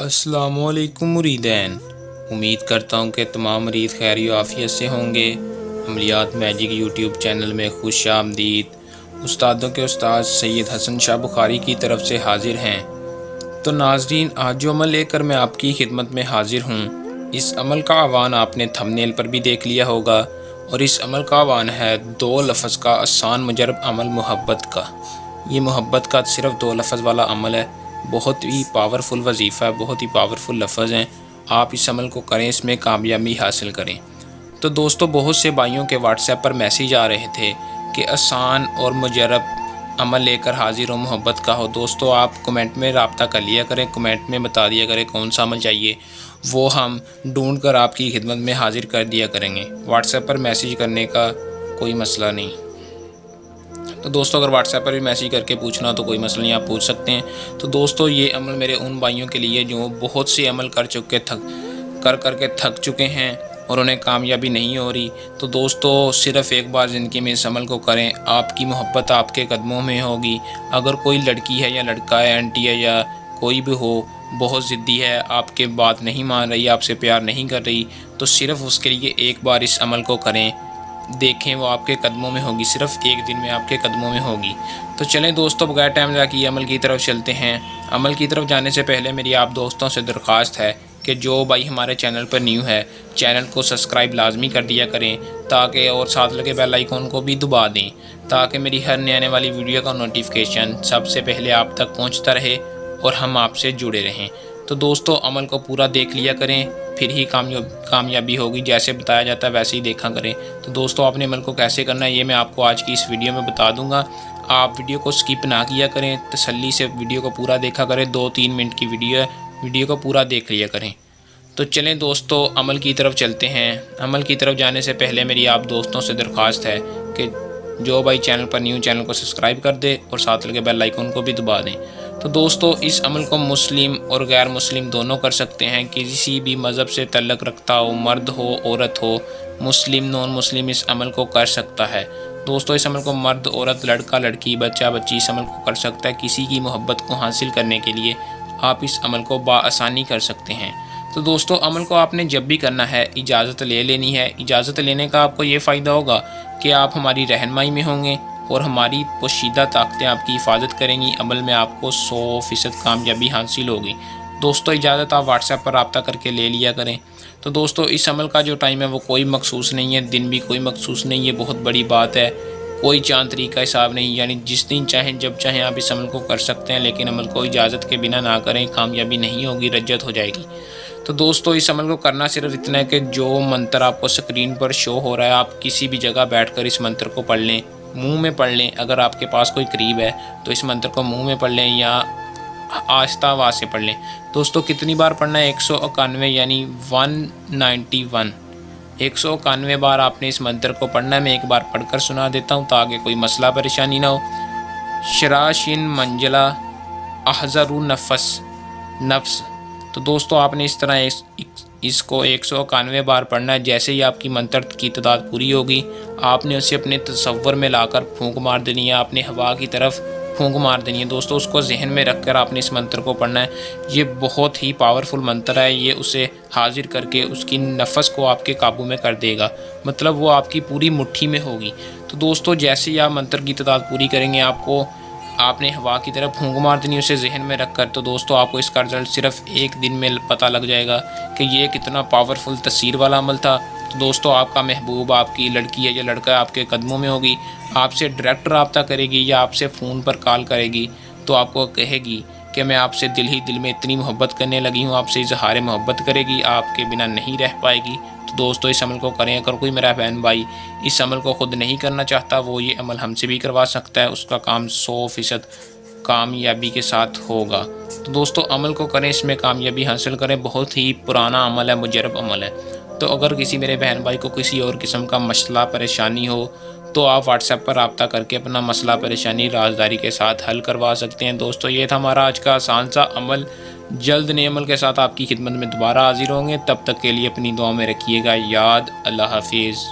السلام علیکم مریدین، امید کرتا ہوں کہ تمام مریض خیر و عافیت سے ہوں گے۔ عملیات میجک یوٹیوب چینل میں خوش آمدید۔ استادوں کے استاد سید حسن شاہ بخاری کی طرف سے حاضر ہیں۔ تو ناظرین، آج جو عمل لے کر میں آپ کی خدمت میں حاضر ہوں، اس عمل کا عنوان آپ نے تھمبنیل پر بھی دیکھ لیا ہوگا، اور اس عمل کا عنوان ہے 2 لفظ کا آسان مجرب عمل محبت کا۔ یہ محبت کا صرف 2 لفظ والا عمل ہے، بہت ہی پاورفل وظیفہ ہے، بہت ہی پاورفل لفظ ہیں۔ آپ اس عمل کو کریں، اس میں کامیابی حاصل کریں۔ تو دوستو، بہت سے بھائیوں کے واٹس ایپ پر میسیج آ رہے تھے کہ آسان اور مجرب عمل لے کر حاضر ہو، محبت کا ہو۔ دوستو، آپ کمنٹ میں رابطہ کر لیا کریں، کمنٹ میں بتا دیا کریں کون سا عمل چاہیے، وہ ہم ڈھونڈ کر آپ کی خدمت میں حاضر کر دیا کریں گے۔ واٹس ایپ پر میسیج کرنے کا کوئی مسئلہ نہیں۔ تو دوستو، اگر واٹس ایپ پر بھی میسیج کر کے پوچھنا ہو تو کوئی مسئلہ نہیں، آپ پوچھ سکتے ہیں۔ تو دوستو، یہ عمل میرے ان بھائیوں کے لیے جو بہت سے عمل کر کے تھک چکے ہیں اور انہیں کامیابی نہیں ہو رہی۔ تو دوستو، صرف ایک بار زندگی میں اس عمل کو کریں، آپ کی محبت آپ کے قدموں میں ہوگی۔ اگر کوئی لڑکی ہے یا لڑکا ہے، آنٹی ہے یا کوئی بھی ہو، بہت ضدی ہے، آپ کے بات نہیں مان رہی، آپ سے پیار نہیں کر رہی، تو صرف اس کے لیے ایک بار اس عمل کو کریں، دیکھیں وہ آپ کے قدموں میں ہوگی، صرف ایک دن میں آپ کے قدموں میں ہوگی۔ تو چلیں دوستو، بغیر ٹائم ضائع کیے عمل کی طرف چلتے ہیں۔ عمل کی طرف جانے سے پہلے میری آپ دوستوں سے درخواست ہے کہ جو بھائی ہمارے چینل پر نیو ہے، چینل کو سبسکرائب لازمی کر دیا کریں، تاکہ اور ساتھ لگے بیل آئیکن کو بھی دبا دیں، تاکہ میری ہر نئے آنے والی ویڈیو کا نوٹیفیکیشن سب سے پہلے آپ تک پہنچتا رہے اور ہم آپ سے جڑے رہیں۔ تو دوستو، عمل کو پورا دیکھ لیا کریں، پھر ہی کامیابی ہوگی۔ جیسے بتایا جاتا ہے ویسے ہی دیکھا کریں۔ تو دوستو، آپ نے عمل کو کیسے کرنا ہے یہ میں آپ کو آج کی اس ویڈیو میں بتا دوں گا۔ آپ ویڈیو کو سکپ نہ کیا کریں، تسلی سے ویڈیو کو پورا دیکھا کریں۔ 2-3 منٹ کی ویڈیو ہے، ویڈیو کو پورا دیکھ لیا کریں۔ تو چلیں دوستو، عمل کی طرف چلتے ہیں۔ عمل کی طرف جانے سے پہلے میری آپ دوستوں سے درخواست ہے کہ جو بھائی چینل پر نیو، چینل کو سبسکرائب کر دے اور ساتھ لگے بیل آئیکن کو بھی دبا دیں۔ تو دوستو، اس عمل کو مسلم اور غیر مسلم دونوں کر سکتے ہیں۔ کسی بھی مذہب سے تعلق رکھتا ہو، مرد ہو عورت ہو، مسلم نان مسلم اس عمل کو کر سکتا ہے۔ دوستو، اس عمل کو مرد عورت، لڑکا لڑکی، بچہ بچی اس عمل کو کر سکتا ہے۔ کسی کی محبت کو حاصل کرنے کے لیے آپ اس عمل کو بآسانی کر سکتے ہیں۔ تو دوستو، عمل کو آپ نے جب بھی کرنا ہے، اجازت لے لینی ہے۔ اجازت لینے کا آپ کو یہ فائدہ ہوگا کہ آپ ہماری رہنمائی میں ہوں گے اور ہماری پوشیدہ طاقتیں آپ کی حفاظت کریں گی۔ عمل میں آپ کو 100% کامیابی حاصل ہوگی۔ دوستو، اجازت آپ واٹس ایپ پر رابطہ کر کے لے لیا کریں۔ تو دوستو، اس عمل کا جو ٹائم ہے وہ کوئی مخصوص نہیں ہے، دن بھی کوئی مخصوص نہیں ہے، بہت بڑی بات ہے۔ کوئی چاند طریقہ حساب نہیں، یعنی جس دن چاہیں جب چاہیں آپ اس عمل کو کر سکتے ہیں، لیکن عمل کو اجازت کے بنا نہ کریں، کامیابی نہیں ہوگی، رجعت ہو جائے گی۔ تو دوستو، اس عمل کو کرنا صرف اتنا ہے کہ جو منتر آپ کو سکرین پر شو ہو رہا ہے، آپ کسی بھی جگہ بیٹھ کر اس منتر کو پڑھ لیں، منہ میں پڑھ لیں۔ اگر آپ کے پاس کوئی قریب ہے تو اس منتر کو منہ میں پڑھ لیں یا آہستہ آواز سے پڑھ لیں۔ دوستو، کتنی بار پڑھنا ہے؟ 191، یعنی 191۔ 191 بار آپ نے اس منتر کو پڑھنا ہے۔ میں ایک بار پڑھ کر سنا دیتا ہوں تاکہ کوئی مسئلہ پریشانی نہ ہو۔ شراشن منجلا احذر نفس۔ تو دوستو، آپ نے اس طرح اس کو 191 بار پڑھنا ہے۔ جیسے ہی آپ کی منتر کی تعداد پوری ہوگی، آپ نے اسے اپنے تصور میں لا کر پھونک مار دینی ہے، اپنے ہوا کی طرف پھونک مار دینی ہے۔ دوستو، اس کو ذہن میں رکھ کر آپ نے اس منتر کو پڑھنا ہے۔ یہ بہت ہی پاورفل منتر ہے، یہ اسے حاضر کر کے اس کی نفس کو آپ کے قابو میں کر دے گا، مطلب وہ آپ کی پوری مٹھی میں ہوگی۔ تو دوستو، جیسے ہی آپ منتر کی تعداد پوری کریں گے، آپ نے ہوا کی طرف پھونک مار دینی اسے ذہن میں رکھ کر۔ تو دوستو، آپ کو اس کا رزلٹ صرف ایک دن میں پتہ لگ جائے گا کہ یہ کتنا پاورفل تاثیر والا عمل تھا۔ تو دوستو، آپ کا محبوب، آپ کی لڑکی ہے یا لڑکا ہے، آپ کے قدموں میں ہوگی، آپ سے ڈائریکٹ رابطہ کرے گی یا آپ سے فون پر کال کرے گی، تو آپ کو کہے گی کہ میں آپ سے دل ہی دل میں اتنی محبت کرنے لگی ہوں، آپ سے اظہار محبت کرے گی، آپ کے بنا نہیں رہ پائے گی۔ تو دوستو، اس عمل کو کریں۔ اگر کوئی میرا بہن بھائی اس عمل کو خود نہیں کرنا چاہتا، وہ یہ عمل ہم سے بھی کروا سکتا ہے، اس کا کام 100% کامیابی کے ساتھ ہوگا۔ تو دوستو، عمل کو کریں، اس میں کامیابی حاصل کریں۔ بہت ہی پرانا عمل ہے، مجرب عمل ہے۔ تو اگر کسی میرے بہن بھائی کو کسی اور قسم کا مسئلہ پریشانی ہو تو آپ واٹس ایپ پر رابطہ کر کے اپنا مسئلہ پریشانی رازداری کے ساتھ حل کروا سکتے ہیں۔ دوستو، یہ تھا ہمارا آج کا آسان سا عمل۔ جلد نئے عمل کے ساتھ آپ کی خدمت میں دوبارہ حاضر ہوں گے۔ تب تک کے لیے اپنی دعا میں رکھیے گا یاد۔ اللہ حافظ۔